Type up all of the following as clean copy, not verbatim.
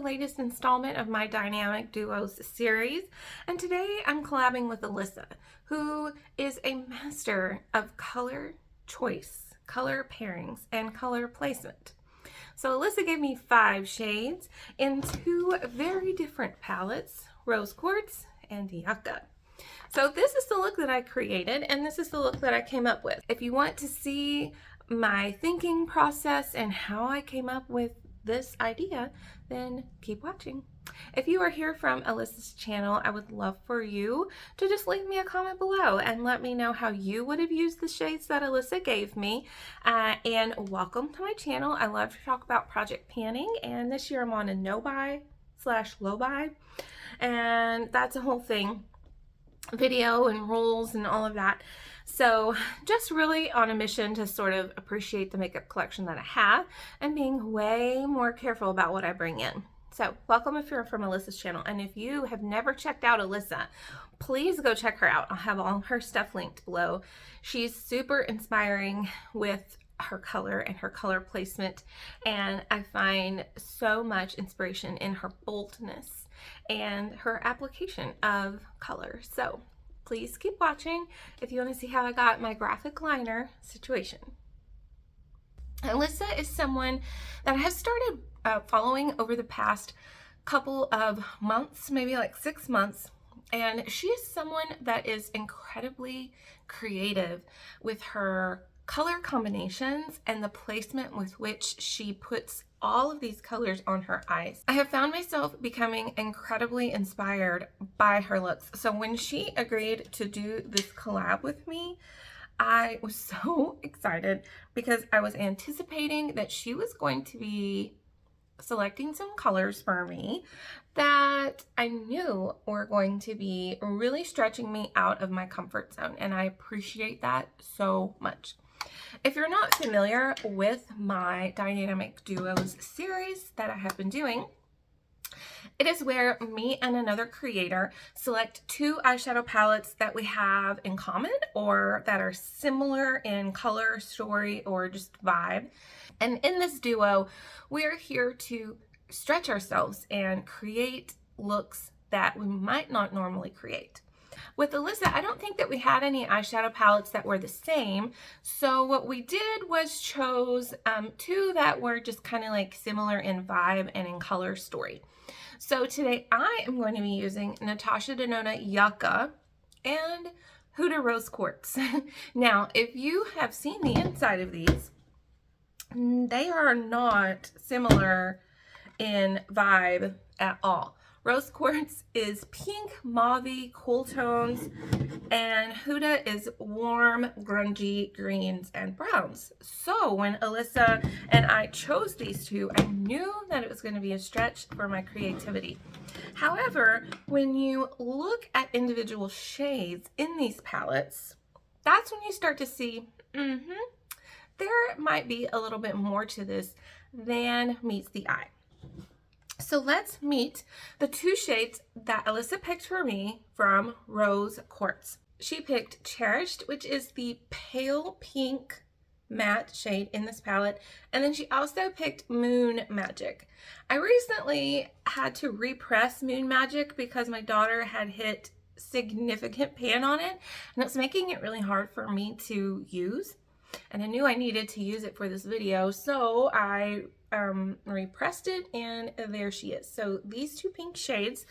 latest installment of my Dynamic Duos series, and today I'm collabing with Alyssa, who is a master of color choice, color pairings, and color placement. So Alyssa gave me 5 shades in 2 very different palettes, Rose Quartz and Yucca. So this is the look that I created, and this is the look that I came up with. If you want to see my thinking process and how I came up with this idea, then keep watching. If you are here from Alyssa's channel, I would love for you to just leave me a comment below and let me know how you would have used the shades that Alyssa gave me. And welcome to my channel. I love to talk about project panning, and this year I'm on a no buy / low buy, and that's a whole thing, video and rules and all of that. So just really on a mission to sort of appreciate the makeup collection that I have and being way more careful about what I bring in. So welcome if you're from Alyssa's channel, and if you have never checked out Alyssa, please go check her out. I'll have all her stuff linked below. She's super inspiring with her color and her color placement, and I find so much inspiration in her boldness and her application of color. So please keep watching if you want to see how I got my graphic liner situation. Alyssa is someone that I have started following over the past couple of months, maybe like 6 months, and she is someone that is incredibly creative with her color combinations and the placement with which she puts all of these colors on her eyes. I have found myself becoming incredibly inspired by her looks. So when she agreed to do this collab with me, I was so excited because I was anticipating that she was going to be selecting some colors for me that I knew were going to be really stretching me out of my comfort zone, and I appreciate that so much. If you're not familiar with my Dynamic Duos series that I have been doing, it is where me and another creator select 2 eyeshadow palettes that we have in common or that are similar in color, story, or just vibe. And in this duo, we are here to stretch ourselves and create looks that we might not normally create. With Alyssa, I don't think that we had any eyeshadow palettes that were the same. So what we did was chose 2 that were just kind of like similar in vibe and in color story. So today I am going to be using Natasha Denona Yucca and Huda Rose Quartz. Now, if you have seen the inside of these, they are not similar in vibe at all. Rose Quartz is pink, mauvey, cool tones, and Huda is warm, grungy greens and browns. So when Alyssa and I chose these 2, I knew that it was going to be a stretch for my creativity. However, when you look at individual shades in these palettes, that's when you start to see, there might be a little bit more to this than meets the eye. So let's meet the 2 shades that Alyssa picked for me from Rose Quartz. She picked Cherished, which is the pale pink matte shade in this palette, and then she also picked Moon Magic. I recently had to repress Moon Magic because my daughter had hit significant pan on it, and it was making it really hard for me to use. And I knew I needed to use it for this video, so I repressed it, and there she is. So these 2 pink shades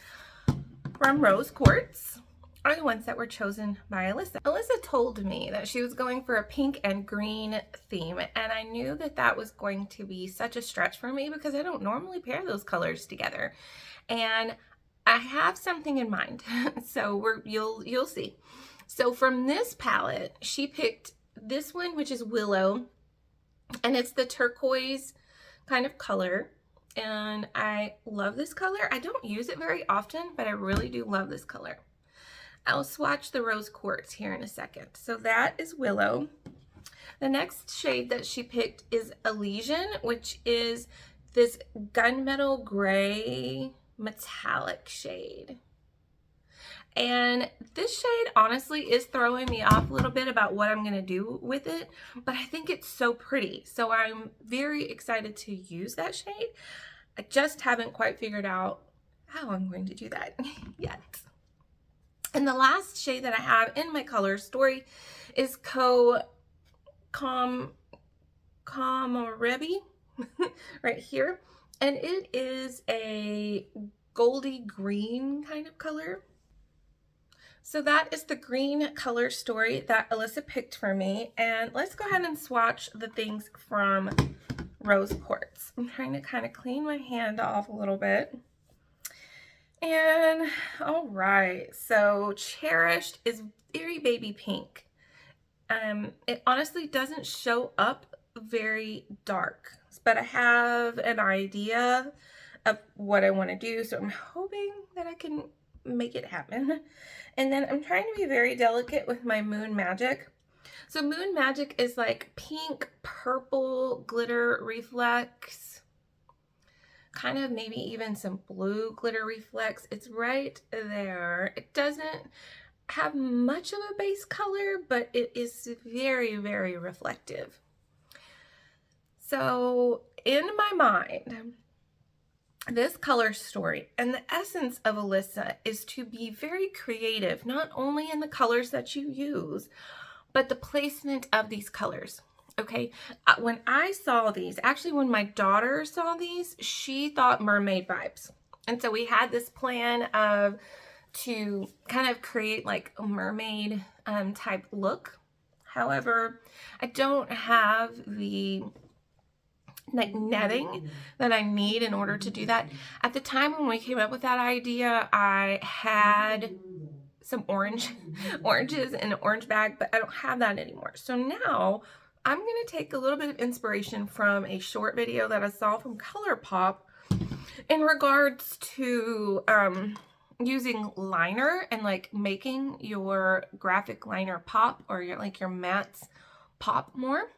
from Rose Quartz are the ones that were chosen by Alyssa. Alyssa told me that she was going for a pink and green theme, and I knew that that was going to be such a stretch for me because I don't normally pair those colors together. And I have something in mind, so you'll see. So from this palette, she picked this one, which is Willow, and it's the turquoise kind of color, and I love this color. I don't use it very often, but I really do love this color. I'll swatch the Rose Quartz here in a second. So that is Willow. The next shade that she picked is Elysian, which is this gunmetal gray metallic shade. And this shade honestly is throwing me off a little bit about what I'm going to do with it, but I think it's so pretty. So I'm very excited to use that shade. I just haven't quite figured out how I'm going to do that yet. And the last shade that I have in my color story is Komarebi right here. And it is a goldy green kind of color. So that is the green color story that Alyssa picked for me. And let's go ahead and swatch the things from Rose Quartz. I'm trying to kind of clean my hand off a little bit. And all right, so Cherished is very baby pink. It honestly doesn't show up very dark, but I have an idea of what I want to do, so I'm hoping that I can make it happen. And then I'm trying to be very delicate with my Moon Magic. So Moon Magic is like pink, purple, glitter reflex, kind of maybe even some blue glitter reflex. It's right there. It doesn't have much of a base color, but it is very, very reflective. So in my mind, this color story and the essence of Alyssa is to be very creative, not only in the colors that you use, but the placement of these colors. Okay, when I saw these, actually when my daughter saw these, she thought mermaid vibes. And so we had this plan of to kind of create like a mermaid type look. However, I don't have the like netting that I need in order to do that. At the time when we came up with that idea, I had some oranges in an orange bag, but I don't have that anymore. So now I'm going to take a little bit of inspiration from a short video that I saw from ColourPop in regards to using liner and like making your graphic liner pop, or your mattes pop more.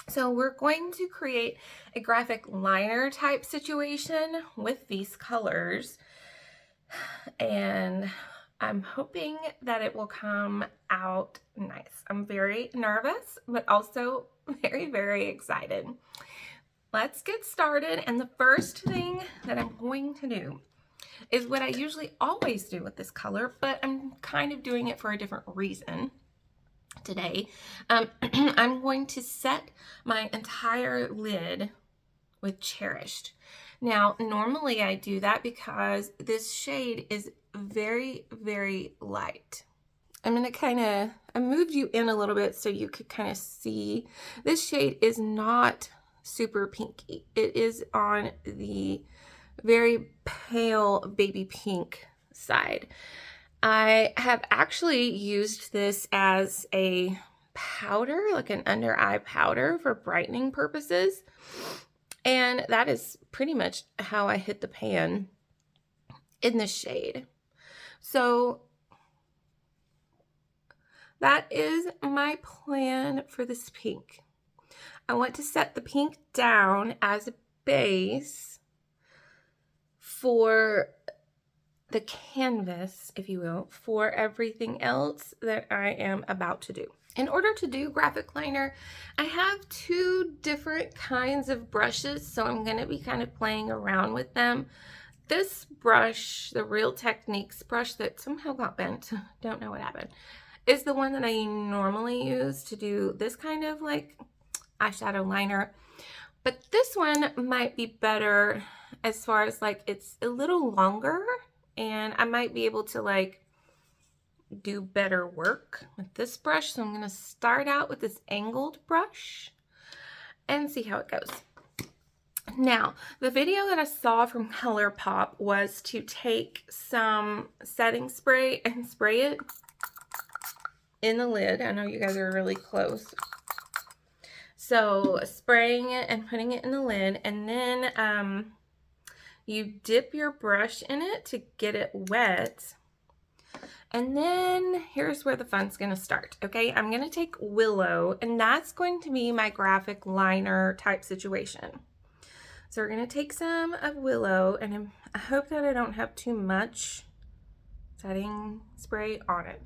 So we're going to create a graphic liner type situation with these colors, and I'm hoping that it will come out nice. I'm very nervous, but also very, very excited. Let's get started. And the first thing that I'm going to do is what I usually always do with this color, but I'm kind of doing it for a different reason today. I'm going to set my entire lid with Cherished. Now, normally I do that because this shade is very, very light. I'm going to I moved you in a little bit so you could kind of see. This shade is not super pinky. It is on the very pale baby pink side. I have actually used this as a powder, like an under eye powder for brightening purposes. And that is pretty much how I hit the pan in this shade. So that is my plan for this pink. I want to set the pink down as a base for the canvas, if you will, for everything else that I am about to do. In order to do graphic liner, I have two different kinds of brushes, so I'm going to be kind of playing around with them. This brush, the Real Techniques brush that somehow got bent, don't know what happened, is the one that I normally use to do this kind of like eyeshadow liner. But this one might be better as far as like it's a little longer, and I might be able to like do better work with this brush. So I'm going to start out with this angled brush and see how it goes. Now, the video that I saw from ColourPop was to take some setting spray and spray it in the lid. I know you guys are really close. So spraying it and putting it in the lid, and then you dip your brush in it to get it wet. And then here's where the fun's going to start. Okay, I'm going to take Willow, and that's going to be my graphic liner type situation. So we're going to take some of Willow, and I hope that I don't have too much setting spray on it.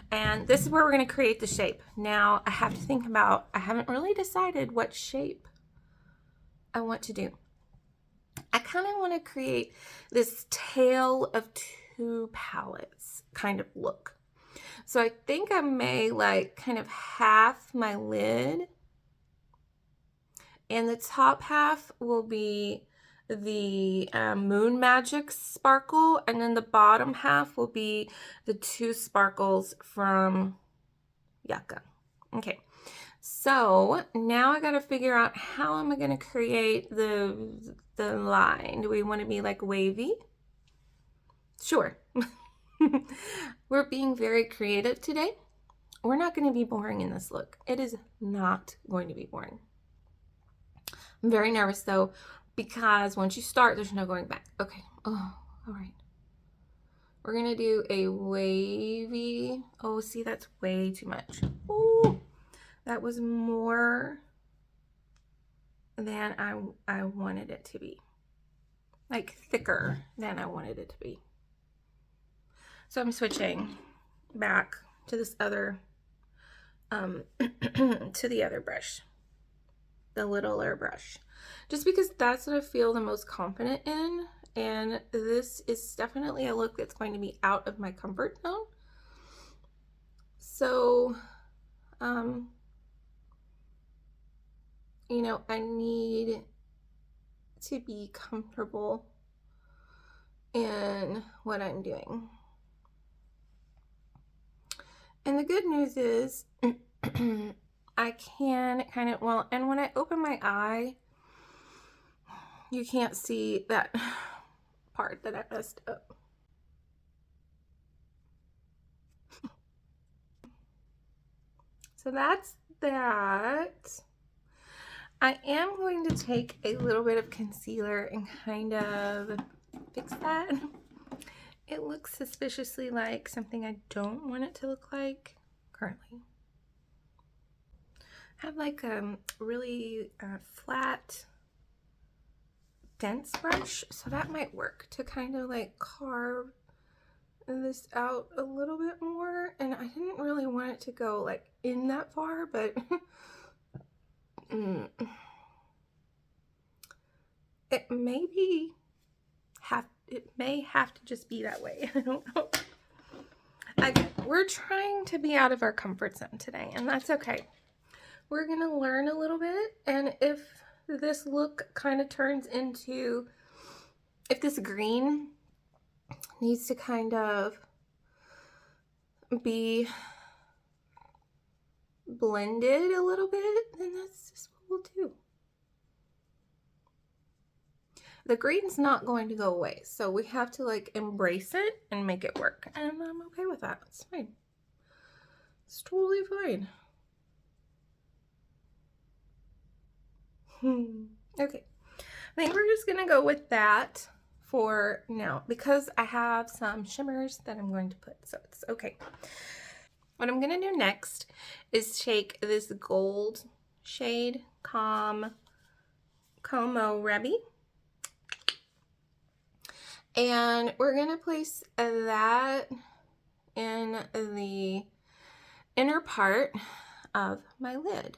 And this is where we're going to create the shape. Now I have to think about, I haven't really decided what shape I want to do. I kind of want to create this tale of two palettes kind of look. So I think I may like kind of half my lid, and the top half will be the Moon Magic sparkle, and then the bottom half will be the two sparkles from Yucca. Okay, so now I gotta figure out how am I gonna create the line. Do we want to be like wavy? Sure. We're being very creative today. We're not going to be boring in this look. It is not going to be boring. I'm very nervous though, because once you start, there's no going back. Okay. Oh, all right. We're going to do a wavy. Oh, see, that's way too much. Oh, that was more than I wanted it to be. Like thicker than I wanted it to be. So I'm switching back to this other, to the other brush, the littler brush, just because that's what I feel the most confident in. And this is definitely a look that's going to be out of my comfort zone. So, you know, I need to be comfortable in what I'm doing. And the good news is I can kind of, well, and when I open my eye, you can't see that part that I messed up. So that's that. I am going to take a little bit of concealer and kind of fix that. It looks suspiciously like something I don't want it to look like currently. I have like a really flat, dense brush, so that might work to kind of like carve this out a little bit more. And I didn't really want it to go like in that far, but it may have to just be that way. I don't know. Again, we're trying to be out of our comfort zone today, and that's okay. We're gonna learn a little bit, and if this look kind of turns into, if this green needs to kind of be blended a little bit, then that's just what we'll do. The green's not going to go away, so we have to like embrace it and make it work, and I'm okay with that. It's fine. It's totally fine. Okay, I think we're just gonna go with that for now because I have some shimmers that I'm going to put, so it's okay. What I'm gonna do next is take this gold shade, Como Rebby, and we're gonna place that in the inner part of my lid.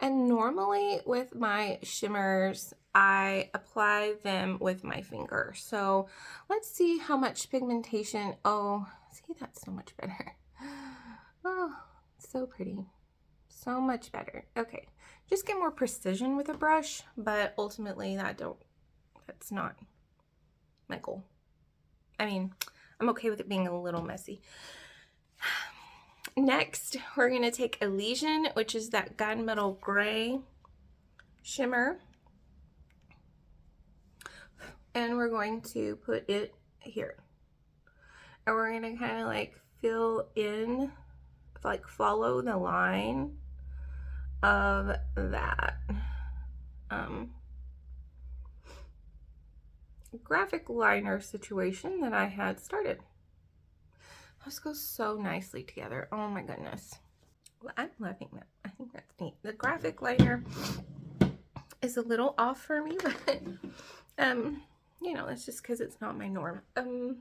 And normally with my shimmers, I apply them with my finger. So let's see how much pigmentation. Oh, see, that's so much better. Oh, so pretty. So much better. Okay, just get more precision with a brush, but ultimately that's not my goal. I mean, I'm okay with it being a little messy. Next, we're going to take Elysian, which is that gunmetal gray shimmer, and we're going to put it here. And we're going to kind of like fill in, like follow the line of that graphic liner situation that I had started. Those go so nicely together. Oh my goodness. Well, I'm loving that. I think that's neat. The graphic liner is a little off for me, but you know, it's just because it's not my norm. All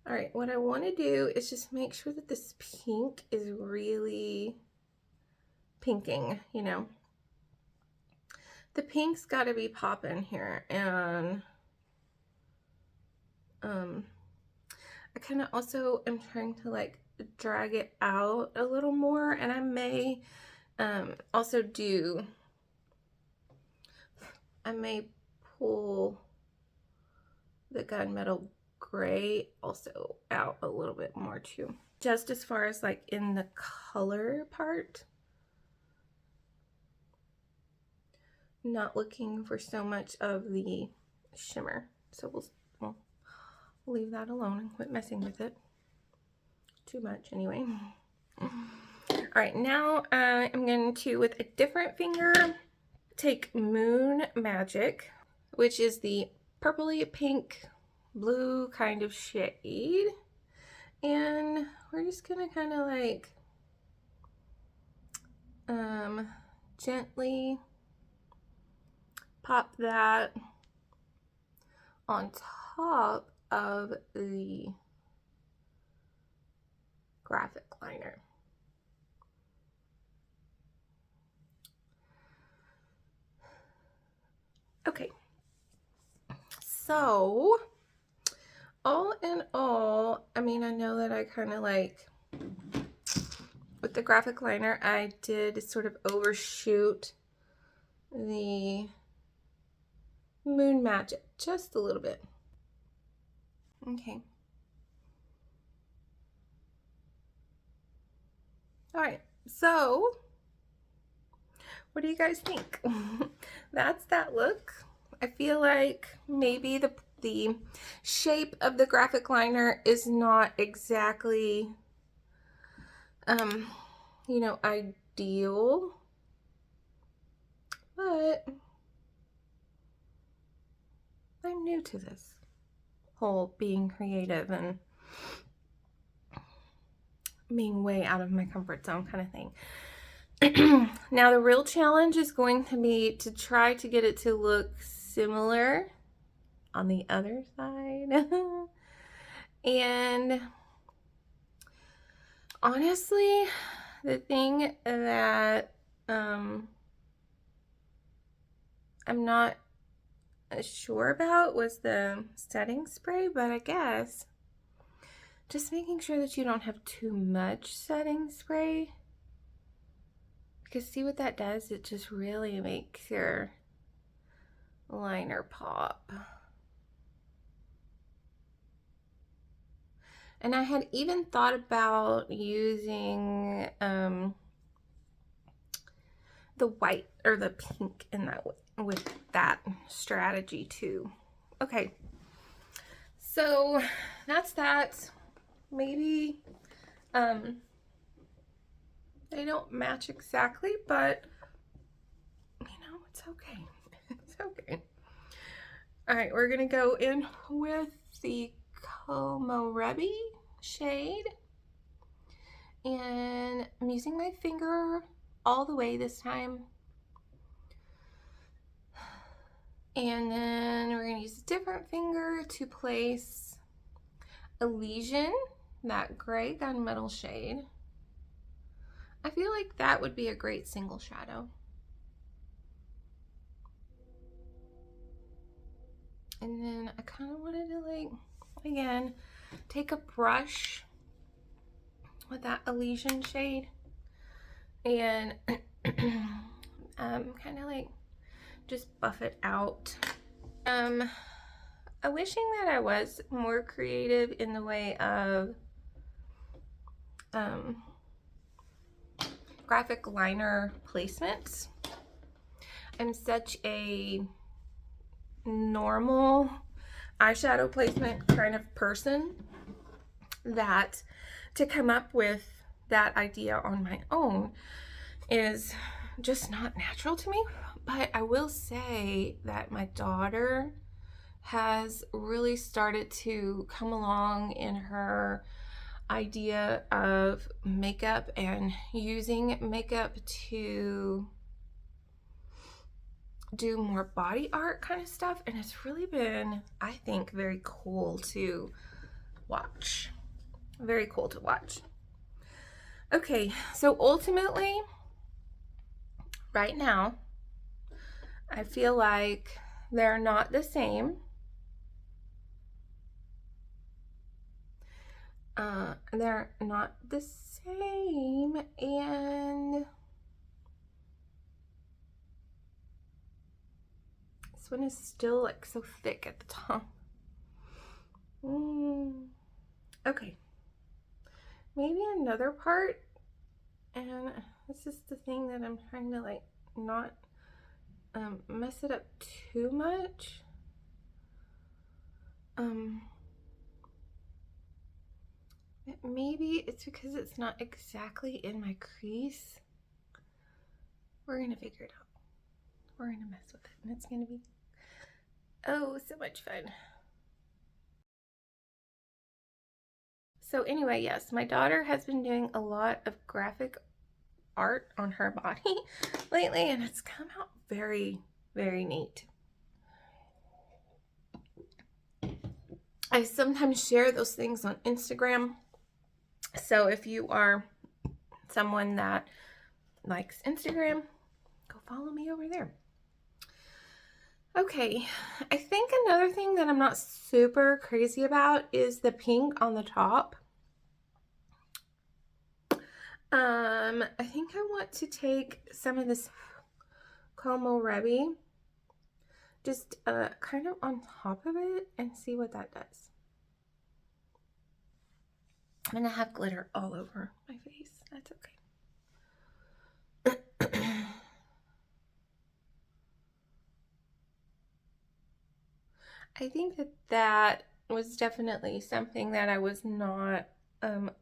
right, what I want to do is just make sure that this pink is really pinking, you know. the pink's got to be popping here, and I kind of also am trying to like drag it out a little more, and I may also I may pull the gunmetal gray also out a little bit more too, just as far as like in the color part. Not looking for so much of the shimmer, so we'll leave that alone and quit messing with it too much anyway. All right, now I'm going to, with a different finger, take Moon Magic, which is the purpley pink blue kind of shade, and we're just gonna kind of like gently pop that on top of the graphic liner. Okay, so all in all, I mean, I know that I kind of like, with the graphic liner, I did sort of overshoot the Moon Magic just a little bit. Okay. All right, so what do you guys think? That's that look. I feel like maybe the shape of the graphic liner is not exactly, you know, ideal, but I'm new to this whole being creative and being way out of my comfort zone kind of thing. Now the real challenge is going to be to try to get it to look similar on the other side. And honestly, the thing that I'm not sure about was the setting spray, but I guess just making sure that you don't have too much setting spray, because see what that does? It just really makes your liner pop. And I had even thought about using the white or the pink in that with that strategy too. Okay, so that's that. Maybe they don't match exactly, but you know, it's okay. It's okay. All right, we're gonna go in with the Komorebi shade, and I'm using my finger all the way this time, and then we're gonna use a different finger to place Elysian, that gray gunmetal shade. I feel like that would be a great single shadow. And then I kind of wanted to, like, again, take a brush with that Elysian shade and kind of like just buff it out. I'm wishing that I was more creative in the way of graphic liner placements. I'm such a normal eyeshadow placement kind of person that to come up with that idea on my own is just not natural to me. But I will say that my daughter has really started to come along in her idea of makeup and using makeup to do more body art kind of stuff, and it's really been, I think, very cool to watch. Very cool to watch. Okay, so ultimately right now I feel like they're not the same. They're not the same, and this one is still like so thick at the top. Okay, maybe another part, and this is the thing that I'm trying to like not mess it up too much. Maybe it's because it's not exactly in my crease. We're gonna figure it out. We're gonna mess with it, and it's gonna be, oh, so much fun. So anyway, yes, my daughter has been doing a lot of graphic art on her body lately, and it's come out very, very neat. I sometimes share those things on Instagram. So if you are someone that likes Instagram, go follow me over there. Okay, I think another thing that I'm not super crazy about is the pink on the top. I think I want to take some of this Como Rebi, just kind of on top of it, and see what that does. I'm gonna have glitter all over my face. That's okay. I think that was definitely something that I was not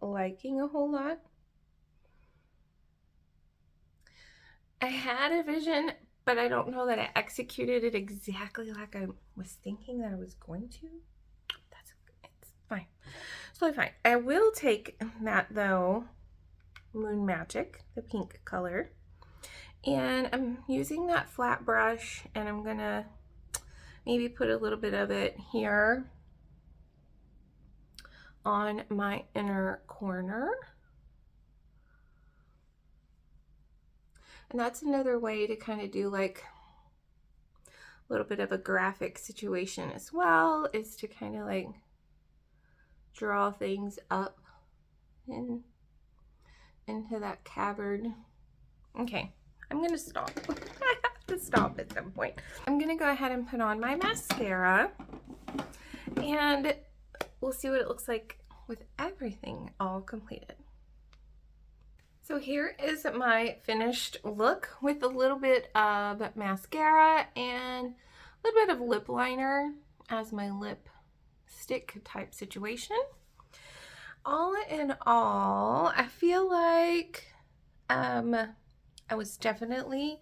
liking a whole lot. I had a vision, but I don't know that I executed it exactly like I was thinking that I was going to. It's fine. It's totally fine. I will take that though, Moon Magic, the pink color, and I'm using that flat brush, and I'm gonna maybe put a little bit of it here on my inner corner. And that's another way to kind of do like a little bit of a graphic situation as well, is to kind of like draw things up into that cavern. Okay, I'm gonna stop. I have to stop at some point. I'm gonna go ahead and put on my mascara, and we'll see what it looks like with everything all completed. So here is my finished look with a little bit of mascara and a little bit of lip liner as my lipstick type situation. All in all, I feel like I was definitely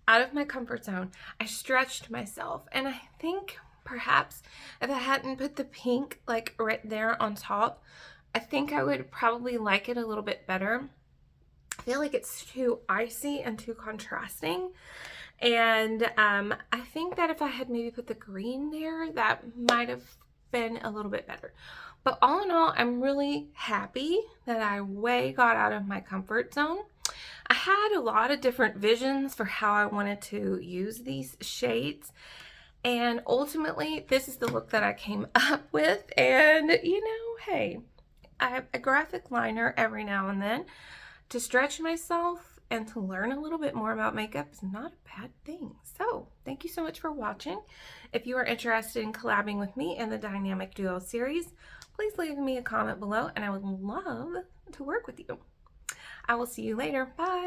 out of my comfort zone. I stretched myself, and I think perhaps if I hadn't put the pink like right there on top, I think I would probably like it a little bit better. I feel like it's too icy and too contrasting, and I think that if I had maybe put the green there, that might have been a little bit better. But all in all, I'm really happy that I way got out of my comfort zone. I had a lot of different visions for how I wanted to use these shades, and ultimately this is the look that I came up with. And you know, hey, I have a graphic liner every now and then to stretch myself and to learn a little bit more about makeup is not a bad thing. So thank you so much for watching. If you are interested in collabing with me in the Dynamic Duo series, please leave me a comment below, and I would love to work with you. I will see you later. Bye.